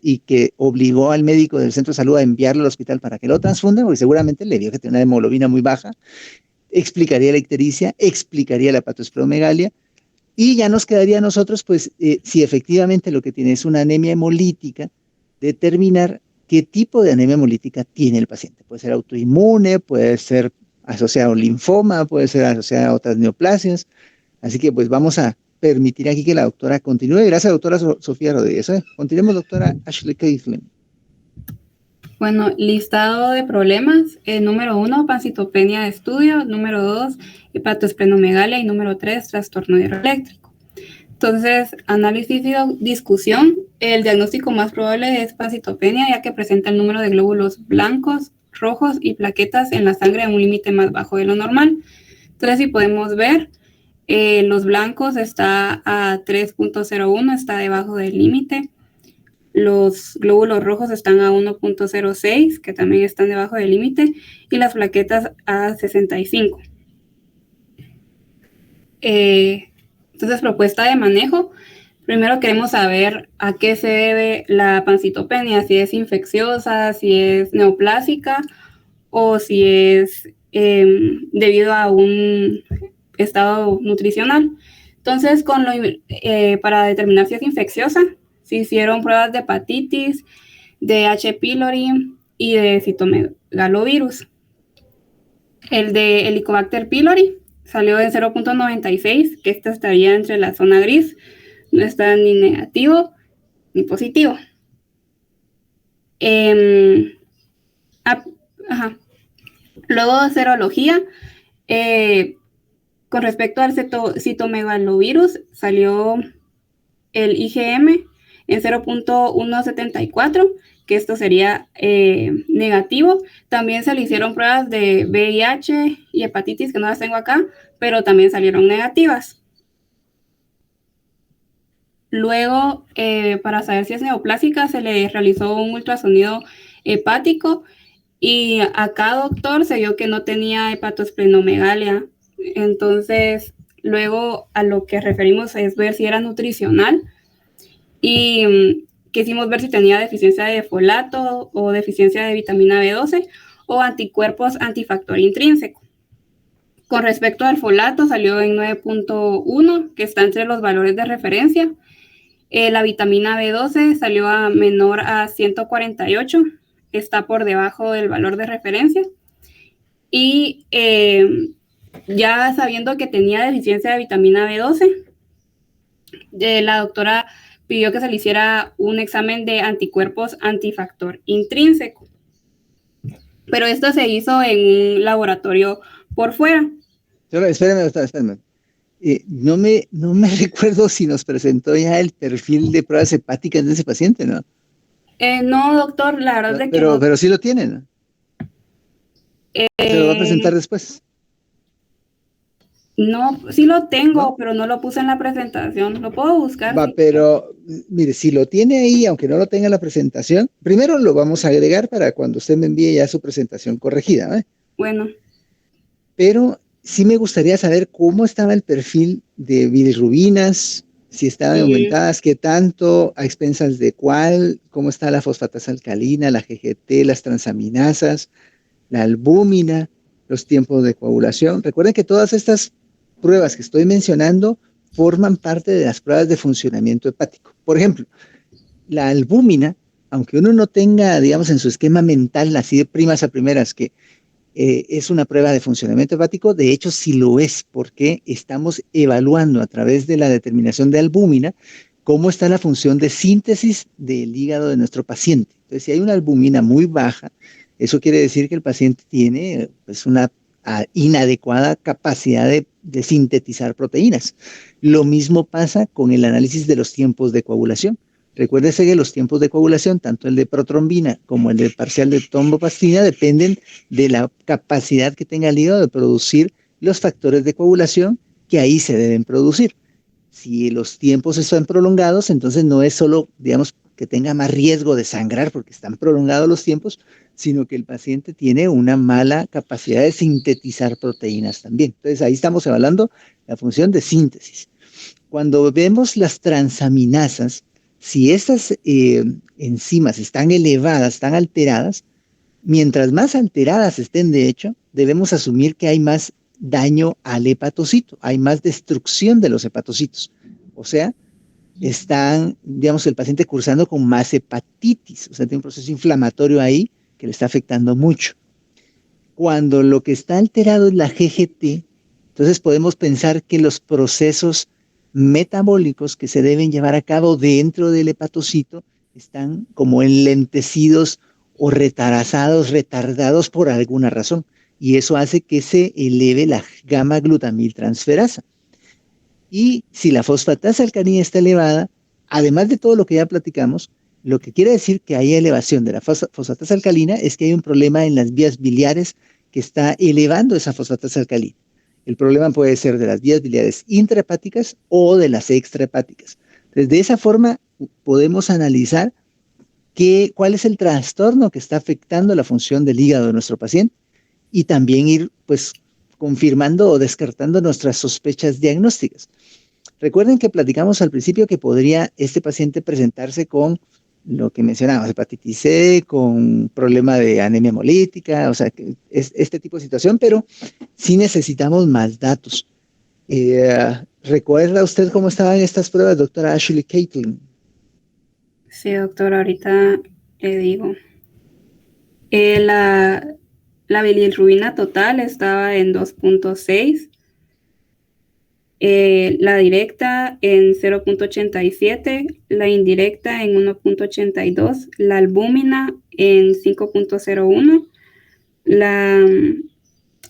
y que obligó al médico del centro de salud a enviarlo al hospital para que lo transfunda, porque seguramente le vio que tenía una hemoglobina muy baja. Explicaría la ictericia, explicaría la hepatosplenomegalia, y ya nos quedaría a nosotros, pues, si efectivamente lo que tiene es una anemia hemolítica, determinar qué tipo de anemia hemolítica tiene el paciente. Puede ser autoinmune, puede ser asociado a un linfoma, puede ser asociado a otras neoplasias. Así que pues vamos a permitir aquí que la doctora continúe. Gracias, doctora Sofía Rodríguez. Continuemos, doctora Ashley Caitlin. Bueno, listado de problemas. Número 1, pancitopenia de estudio. Número 2, hepatosplenomegalia. Y número 3, trastorno hidroeléctrico. Entonces, análisis y discusión. El diagnóstico más probable es pancitopenia, ya que presenta el número de glóbulos blancos, rojos y plaquetas en la sangre a un límite más bajo de lo normal. Entonces, si podemos ver, los blancos está a 3.01, está debajo del límite. Los glóbulos rojos están a 1.06, que también están debajo del límite, y las plaquetas a 65. Entonces, propuesta de manejo. Primero queremos saber a qué se debe la pancitopenia, si es infecciosa, si es neoplásica o si es debido a un estado nutricional. Entonces, para determinar si es infecciosa, se hicieron pruebas de hepatitis, de H. pylori y de citomegalovirus. El de Helicobacter pylori salió en 0.96, que esta estaría entre la zona gris, no está ni negativo ni positivo. Luego de serología, con respecto al citomegalovirus, salió el IgM en 0.174, que esto sería negativo. También se le hicieron pruebas de VIH y hepatitis, que no las tengo acá, pero también salieron negativas. Luego, para saber si es neoplásica, se le realizó un ultrasonido hepático y acá, doctor, se vio que no tenía hepatosplenomegalia. Entonces, luego a lo que referimos es ver si era nutricional y quisimos ver si tenía deficiencia de folato o deficiencia de vitamina B12 o anticuerpos antifactor intrínseco. Con respecto al folato, salió en 9.1, que está entre los valores de referencia. La vitamina B12 salió a menor a 148, está por debajo del valor de referencia. Y ya sabiendo que tenía deficiencia de vitamina B12, la doctora pidió que se le hiciera un examen de anticuerpos antifactor intrínseco. Pero esto se hizo en un laboratorio por fuera. Espérame, doctora, espérame. No me recuerdo si nos presentó ya el perfil de pruebas hepáticas de ese paciente, ¿no? No, doctor, la verdad es que no. Pero sí lo tiene, ¿no? Se lo va a presentar después. No, sí lo tengo, pero no lo puse en la presentación. Lo puedo buscar. Va, Sí. pero mire, si lo tiene ahí, aunque no lo tenga en la presentación, primero lo vamos a agregar para cuando usted me envíe ya su presentación corregida, ¿eh? Bueno, Pero sí me gustaría saber cómo estaba el perfil de bilirrubinas, si estaban aumentadas, qué tanto, a expensas de cuál, cómo está la fosfatasa alcalina, la GGT, las transaminasas, la albúmina, los tiempos de coagulación. Recuerden que todas estas pruebas que estoy mencionando forman parte de las pruebas de funcionamiento hepático. Por ejemplo, la albúmina, aunque uno no tenga, digamos, en su esquema mental, así de primas a primeras, que es una prueba de funcionamiento hepático, de hecho sí lo es, porque estamos evaluando a través de la determinación de albúmina cómo está la función de síntesis del hígado de nuestro paciente. Entonces, si hay una albúmina muy baja, eso quiere decir que el paciente tiene pues, una inadecuada capacidad de sintetizar proteínas. Lo mismo pasa con el análisis de los tiempos de coagulación. Recuérdese que los tiempos de coagulación, tanto el de protrombina como el de parcial de tromboplastina, dependen de la capacidad que tenga el hígado de producir los factores de coagulación que ahí se deben producir. Si los tiempos están prolongados, entonces no es solo, digamos, que tenga más riesgo de sangrar porque están prolongados los tiempos, sino que el paciente tiene una mala capacidad de sintetizar proteínas también. Entonces ahí estamos evaluando la función de síntesis. Cuando vemos las transaminasas, si estas enzimas están elevadas, están alteradas, mientras más alteradas estén de hecho, debemos asumir que hay más daño al hepatocito, hay más destrucción de los hepatocitos. O sea, están, digamos, el paciente cursando con más hepatitis, o sea, tiene un proceso inflamatorio ahí que le está afectando mucho. Cuando lo que está alterado es la GGT, entonces podemos pensar que los procesos metabólicos que se deben llevar a cabo dentro del hepatocito están como enlentecidos o retardados por alguna razón. Y eso hace que se eleve la gamma-glutamiltransferasa. Y si la fosfatasa alcalina está elevada, además de todo lo que ya platicamos, lo que quiere decir que hay elevación de la fosfatasa alcalina es que hay un problema en las vías biliares que está elevando esa fosfatasa alcalina. El problema puede ser de las vías biliares intrahepáticas o de las extrahepáticas. Entonces, de esa forma podemos analizar cuál es el trastorno que está afectando la función del hígado de nuestro paciente y también ir pues confirmando o descartando nuestras sospechas diagnósticas. Recuerden que platicamos al principio que podría este paciente presentarse con lo que mencionábamos, hepatitis C, con problema de anemia hemolítica, o sea, que es este tipo de situación, pero sí necesitamos más datos. ¿Recuerda usted cómo estaban estas pruebas, doctora Ashley Caitlin? sí, doctor, ahorita le digo. La bilirrubina total estaba en 2.6. La directa en 0.87, la indirecta en 1.82, la albúmina en 5.01, la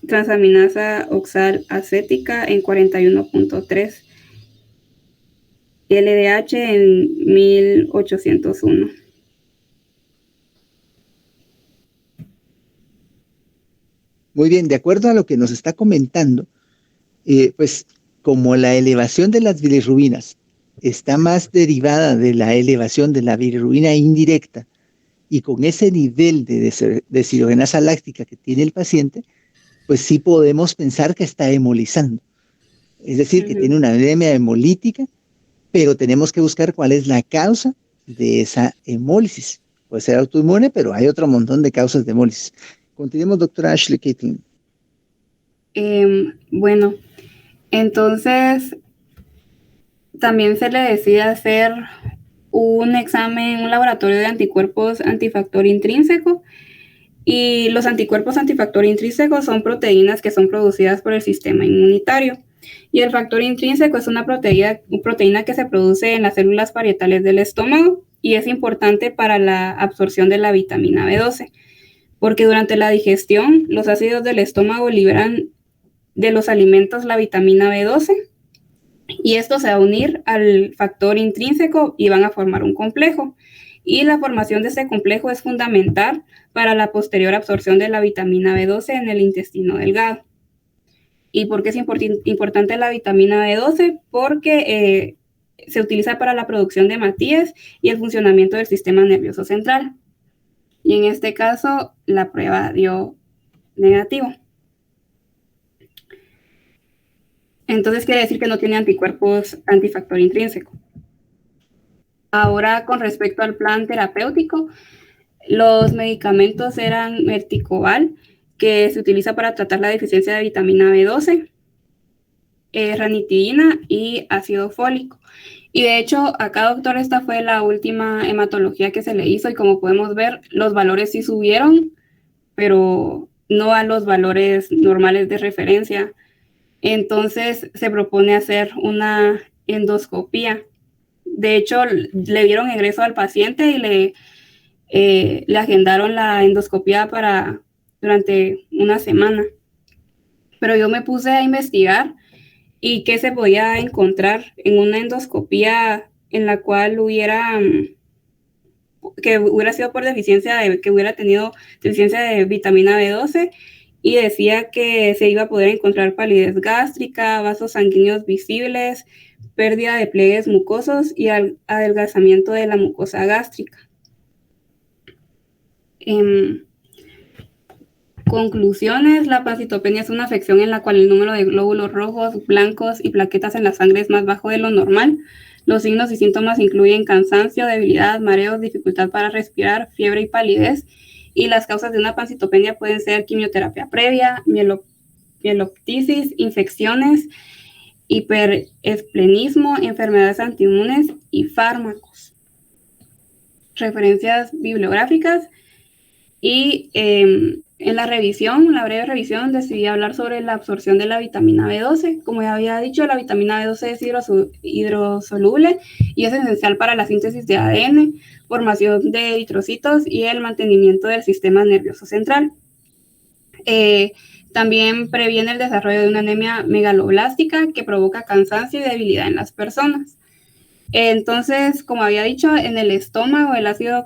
transaminasa oxalacética en 41.3, LDH en 1801. Muy bien, de acuerdo a lo que nos está comentando, pues como la elevación de las bilirrubinas está más derivada de la elevación de la bilirrubina indirecta y con ese nivel de deshidrogenasa láctica que tiene el paciente, pues sí podemos pensar que está hemolizando. Es decir, que tiene una anemia hemolítica, pero tenemos que buscar cuál es la causa de esa hemólisis. Puede ser autoinmune, pero hay otro montón de causas de hemólisis. Continuemos, doctora Ashley Caitlin. Bueno, entonces también se le decide hacer un examen, un laboratorio de anticuerpos antifactor intrínseco. Y los anticuerpos antifactor intrínseco son proteínas que son producidas por el sistema inmunitario. Y el factor intrínseco es una proteína que se produce en las células parietales del estómago y es importante para la absorción de la vitamina B12, porque durante la digestión los ácidos del estómago liberan de los alimentos la vitamina B12 y esto se va a unir al factor intrínseco y van a formar un complejo. Y la formación de este complejo es fundamental para la posterior absorción de la vitamina B12 en el intestino delgado. ¿Y por qué es importante la vitamina B12? Porque se utiliza para la producción de hematíes y el funcionamiento del sistema nervioso central. Y en este caso, la prueba dio negativo. Entonces quiere decir que no tiene anticuerpos antifactor intrínseco. Ahora, con respecto al plan terapéutico, los medicamentos eran Merticobal, que se utiliza para tratar la deficiencia de vitamina B12, ranitidina y ácido fólico. Y de hecho, acá, doctor, esta fue la última hematología que se le hizo y como podemos ver, los valores sí subieron, pero no a los valores normales de referencia. Entonces se propone hacer una endoscopía. De hecho, le dieron egreso al paciente y le agendaron la endoscopía durante una semana. Pero yo me puse a investigar y qué se podía encontrar en una endoscopía en la cual que hubiera sido por que hubiera tenido deficiencia de vitamina B12, y decía que se iba a poder encontrar palidez gástrica, vasos sanguíneos visibles, pérdida de pliegues mucosos y adelgazamiento de la mucosa gástrica. Conclusiones: la pancitopenia es una afección en la cual el número de glóbulos rojos, blancos y plaquetas en la sangre es más bajo de lo normal. Los signos y síntomas incluyen cansancio, debilidad, mareos, dificultad para respirar, fiebre y palidez. Y las causas de una pancitopenia pueden ser quimioterapia previa, mieloptisis, infecciones, hiperesplenismo, enfermedades antiinmunes y fármacos. Referencias bibliográficas. Y en la breve revisión, decidí hablar sobre la absorción de la vitamina B12. Como ya había dicho, la vitamina B12 es hidrosoluble y es esencial para la síntesis de ADN, formación de eritrocitos y el mantenimiento del sistema nervioso central. También previene el desarrollo de una anemia megaloblástica que provoca cansancio y debilidad en las personas. Entonces, como había dicho, en el estómago el ácido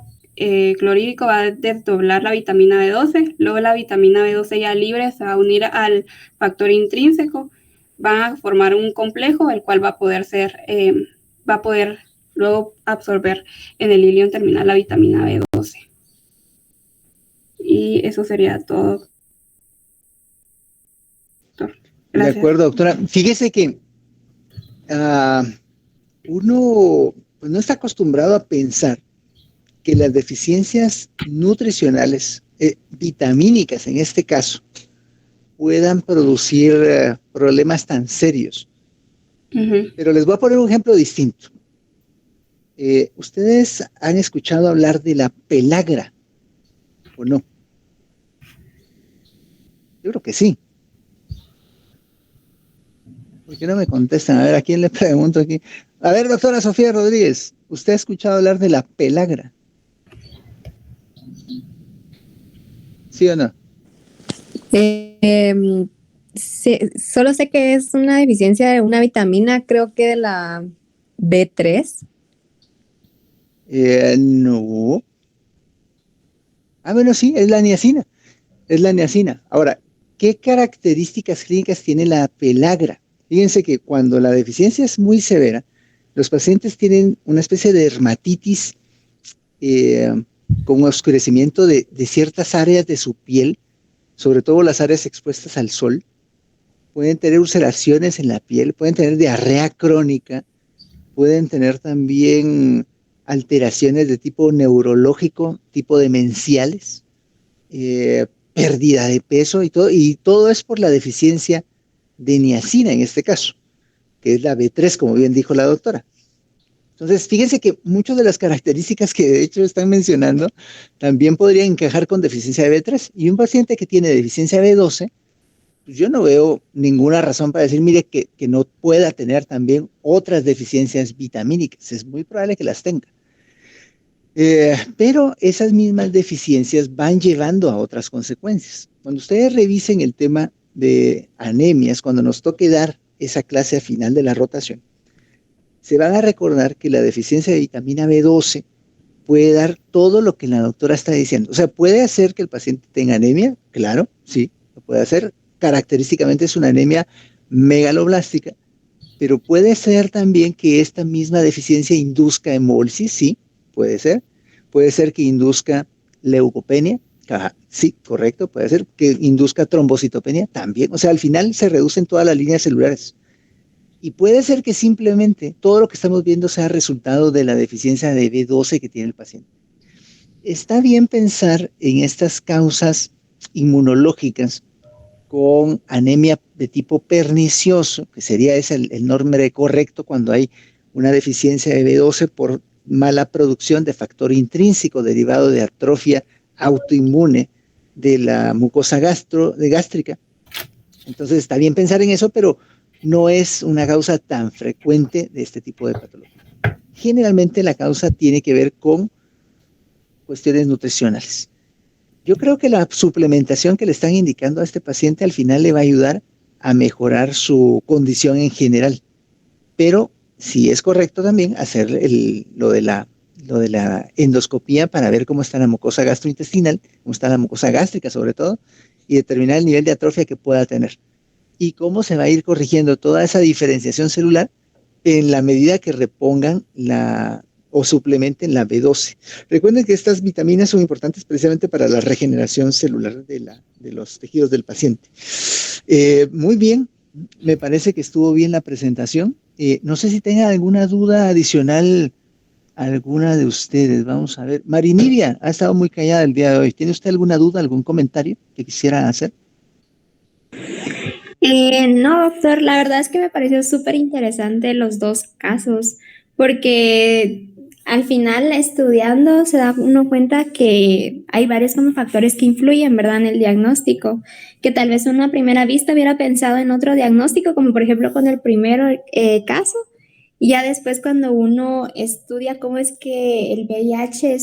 clorhídrico va a desdoblar la vitamina B12, luego la vitamina B12 ya libre se va a unir al factor intrínseco, van a formar un complejo el cual va a poder luego absorber en el ilion terminal la vitamina B12. Y eso sería todo. De acuerdo, doctora. Fíjese que uno pues, no está acostumbrado a pensar que las deficiencias nutricionales, vitamínicas en este caso, puedan producir problemas tan serios. Pero les voy a poner un ejemplo distinto. ¿Ustedes han escuchado hablar de la pelagra o no? Yo creo que sí. ¿Por qué no me contestan? A ver, ¿a quién le pregunto aquí? A ver, doctora Sofía Rodríguez, ¿usted ha escuchado hablar de la pelagra? ¿Sí o no? Sí, solo sé que es una deficiencia de una vitamina, creo que de la B3. No. Bueno, sí, es la niacina. Es la niacina. Ahora, ¿qué características clínicas tiene la pelagra? Fíjense que cuando la deficiencia es muy severa, los pacientes tienen una especie de dermatitis con oscurecimiento de ciertas áreas de su piel, sobre todo las áreas expuestas al sol. Pueden tener ulceraciones en la piel, pueden tener diarrea crónica, pueden tener también alteraciones de tipo neurológico, tipo demenciales, pérdida de peso y todo es por la deficiencia de niacina en este caso, que es la B3, como bien dijo la doctora. Entonces, fíjense que muchas de las características que de hecho están mencionando también podrían encajar con deficiencia de B3. Y un paciente que tiene deficiencia de B12, pues yo no veo ninguna razón para decir, mire, que no pueda tener también otras deficiencias vitamínicas. Es muy probable que las tenga. Pero esas mismas deficiencias van llevando a otras consecuencias. Cuando ustedes revisen el tema de anemias, cuando nos toque dar esa clase al final de la rotación, se van a recordar que la deficiencia de vitamina B12 puede dar todo lo que la doctora está diciendo. O sea, ¿puede hacer que el paciente tenga anemia? Claro, sí, lo puede hacer. característicamente es una anemia megaloblástica, pero puede ser también que esta misma deficiencia induzca hemólisis, sí, puede ser. Puede ser que induzca leucopenia, sí, correcto, puede ser que induzca trombocitopenia también. O sea, al final se reducen todas las líneas celulares. Y puede ser que simplemente todo lo que estamos viendo sea resultado de la deficiencia de B12 que tiene el paciente. Está bien pensar en estas causas inmunológicas con anemia de tipo pernicioso, que sería ese el nombre correcto cuando hay una deficiencia de B12 por mala producción de factor intrínseco derivado de atrofia autoinmune de la mucosa gástrica. Entonces está bien pensar en eso, pero no es una causa tan frecuente de este tipo de patología. Generalmente la causa tiene que ver con cuestiones nutricionales. Yo creo que la suplementación que le están indicando a este paciente al final le va a ayudar a mejorar su condición en general. Pero sí es correcto también hacer lo de la endoscopía para ver cómo está la mucosa gastrointestinal, cómo está la mucosa gástrica sobre todo, y determinar el nivel de atrofia que pueda tener. Y cómo se va a ir corrigiendo toda esa diferenciación celular en la medida que repongan o suplementen la B12. Recuerden que estas vitaminas son importantes precisamente para la regeneración celular de los tejidos del paciente. Muy bien, me parece que estuvo bien la presentación. No sé si tenga alguna duda adicional alguna de ustedes. Vamos a ver. Marinivia ha estado muy callada el día de hoy. ¿Tiene usted alguna duda, algún comentario que quisiera hacer? No, doctor, la verdad es que me pareció súper interesante los dos casos, porque al final estudiando se da uno cuenta que hay varios como factores que influyen, ¿verdad?, en el diagnóstico, que tal vez a una primera vista hubiera pensado en otro diagnóstico, como por ejemplo con el primer caso, y ya después cuando uno estudia cómo es que el VIH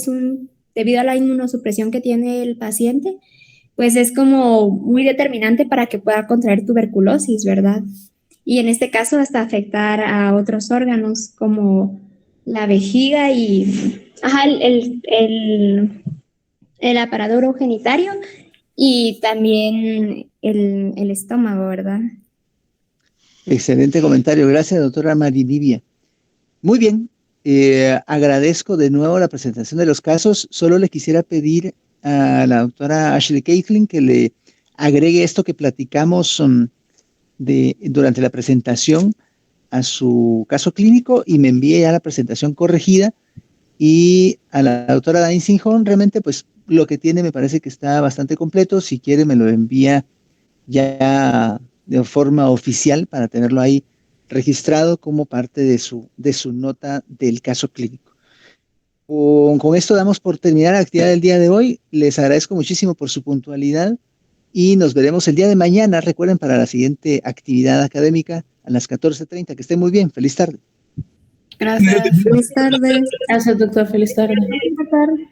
debido a la inmunosupresión que tiene el paciente, pues es como muy determinante para que pueda contraer tuberculosis, ¿verdad? Y en este caso hasta afectar a otros órganos como la vejiga y el aparato urogenitario y también el estómago, ¿verdad? Excelente comentario. Gracias, doctora Marinivia. Muy bien. Agradezco de nuevo la presentación de los casos. Solo le quisiera pedir a la doctora Ashley Caitlin que le agregue esto que platicamos durante la presentación a su caso clínico y me envíe ya la presentación corregida. Y a la doctora Dainsinghorn, realmente pues lo que tiene me parece que está bastante completo. Si quiere me lo envía ya de forma oficial para tenerlo ahí registrado como parte de su nota del caso clínico. Con esto damos por terminar la actividad del día de hoy. Les agradezco muchísimo por su puntualidad y nos veremos el día de mañana. Recuerden, para la siguiente actividad académica a las 14:30. Que estén muy bien. Feliz tarde. Gracias. Buenas tardes. Gracias, doctor. Feliz tarde. Buenas tardes.